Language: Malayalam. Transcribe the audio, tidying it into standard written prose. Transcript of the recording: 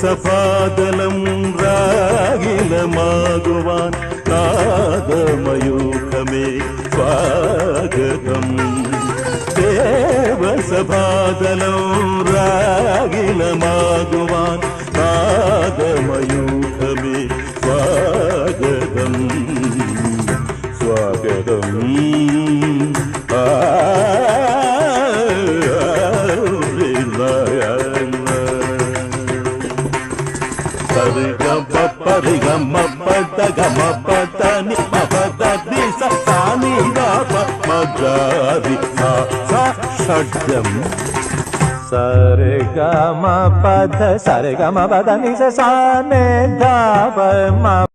സഫാദലം രാഗിലമാകുവാൻ നാദമയൂഖമേ സ്വാഗതം. ദേവസഭാതലം രാഗിലമാകുവാൻ നാദമയൂഖമേ സ്വാഗതം സ്വാഗതം. Sare ga ma pa dha, sare ga ma pa dha ni sa sa ne dha pa ma